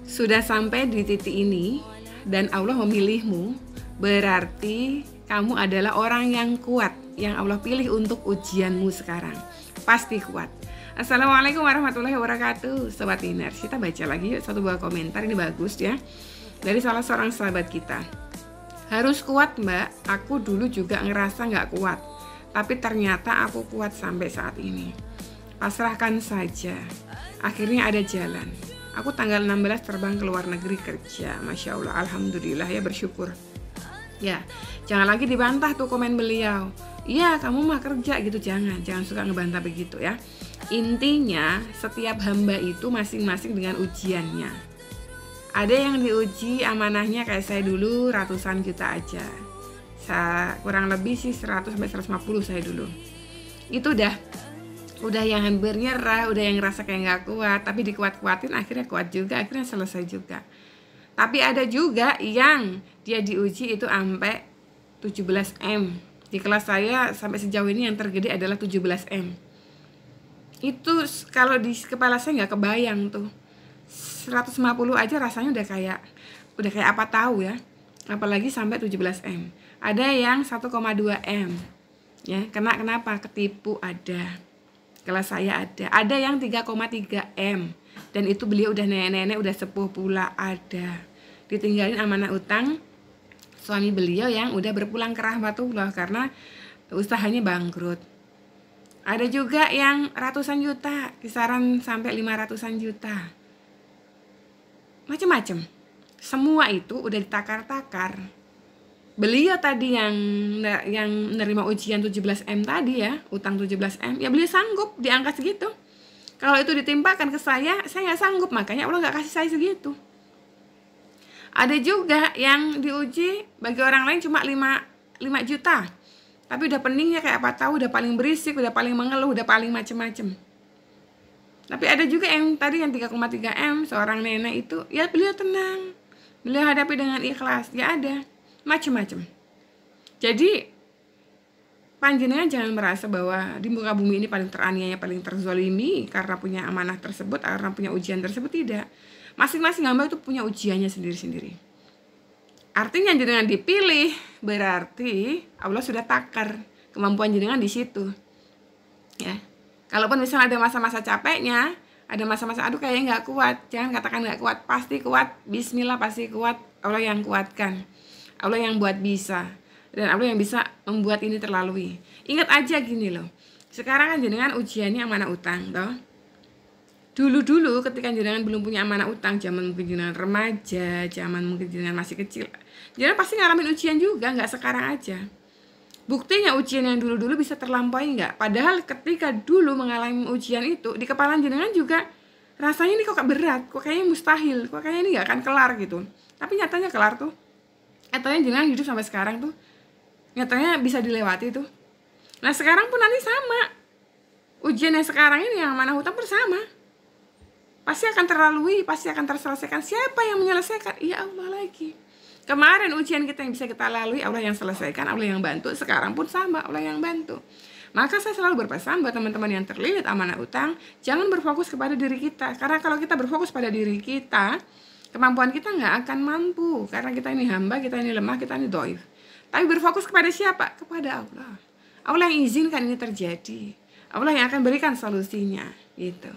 Sudah sampai di titik ini dan Allah memilihmu, berarti kamu adalah orang yang kuat, yang Allah pilih untuk ujianmu sekarang. Pasti kuat. Assalamualaikum warahmatullahi wabarakatuh. Sobat Iners, kita baca lagi yuk satu buah komentar, ini bagus ya, dari salah seorang sahabat kita. Harus kuat mbak, aku dulu juga ngerasa gak kuat, tapi ternyata aku kuat sampai saat ini. Pasrahkan saja, akhirnya ada jalan. Aku tanggal 16 terbang ke luar negeri kerja. Masya Allah, alhamdulillah ya, bersyukur. Ya, jangan lagi dibantah tuh komen beliau. Iya, kamu mah kerja gitu, jangan suka ngebantah begitu ya. Intinya, setiap hamba itu masing-masing dengan ujiannya. Ada yang diuji amanahnya kayak saya dulu ratusan juta aja. Kurang lebih sih 100 sampai 150 saya dulu. Itu udah yang hampir nyerah, udah yang ngerasa kayak gak kuat, tapi dikuat-kuatin akhirnya kuat juga, akhirnya selesai juga. Tapi ada juga yang dia diuji itu sampai 17 M. Di kelas saya sampai sejauh ini yang tergede adalah 17 M. Itu kalau di kepala saya gak kebayang tuh. 150 aja rasanya udah kayak apa tahu ya. Apalagi sampai 17 M. Ada yang 1,2 M. Ya, kenapa? Ketipu ada. Kelas saya ada yang 3,3 M, dan itu beliau udah nenek-nenek, udah sepuh pula ada. Ditinggalin amanah utang suami beliau yang udah berpulang ke rahmatullah karena usahanya bangkrut. Ada juga yang ratusan juta, kisaran sampai 500-an juta. Macem-macem. Semua itu udah ditakar-takar. Beliau tadi yang menerima ujian 17 M tadi ya, utang 17 M, ya beliau sanggup di angka segitu. Kalau itu ditimpakan ke saya nggak sanggup, makanya Allah nggak kasih saya segitu. Ada juga yang diuji bagi orang lain cuma 5 juta, tapi udah peningnya kayak apa tahu, udah paling berisik, udah paling mengeluh, udah paling macem-macem. Tapi ada juga yang tadi yang 3,3 M, seorang nenek itu, ya beliau tenang, beliau hadapi dengan ikhlas, ya ada. Macam-macam. Jadi panjenengan jangan merasa bahwa di muka bumi ini paling teraniaya, paling terzolimi karena punya amanah tersebut, karena punya ujian tersebut. Tidak. Masing-masing hamba itu punya ujiannya sendiri-sendiri. Artinya jenengan dipilih berarti Allah sudah takar kemampuan jenengan di situ. Ya. Kalaupun misalnya ada masa-masa capeknya, ada masa-masa aduh kayaknya nggak kuat, jangan katakan nggak kuat, pasti kuat. Bismillah, pasti kuat. Allah yang kuatkan. Allah yang buat bisa, dan Allah yang bisa membuat ini terlalui. Ingat aja gini loh, sekarang kan jenengan ujiannya amanah utang toh. Dulu ketika jenengan belum punya amanah utang, zaman mungkin jenengan remaja, zaman mungkin jenengan masih kecil, jenengan pasti ngalamin ujian juga, nggak sekarang aja. Buktinya ujian yang dulu bisa terlampaui nggak? Padahal ketika dulu mengalami ujian itu, di kepala jenengan juga rasanya ini kok berat, kok kayaknya mustahil, kok kayaknya ini nggak akan kelar gitu. Tapi nyatanya kelar tuh. Nyatanya jenengan hidup sampai sekarang tuh, nyatanya bisa dilewati tuh. Nah sekarang pun nanti sama. Ujian yang sekarang ini yang amanah utang bersama. Pasti akan terlalui, pasti akan terselesaikan. Siapa yang menyelesaikan? Ya Allah lagi. Kemarin ujian kita yang bisa kita lalui, Allah yang selesaikan, Allah yang bantu. Sekarang pun sama, Allah yang bantu. Maka saya selalu berpesan buat teman-teman yang terlilit amanah utang, jangan berfokus kepada diri kita. Karena kalau kita berfokus pada diri kita, kemampuan kita nggak akan mampu, karena kita ini hamba, kita ini lemah, kita ini dhaif. Tapi berfokus kepada siapa? Kepada Allah. Allah yang izinkan ini terjadi. Allah yang akan berikan solusinya, gitu.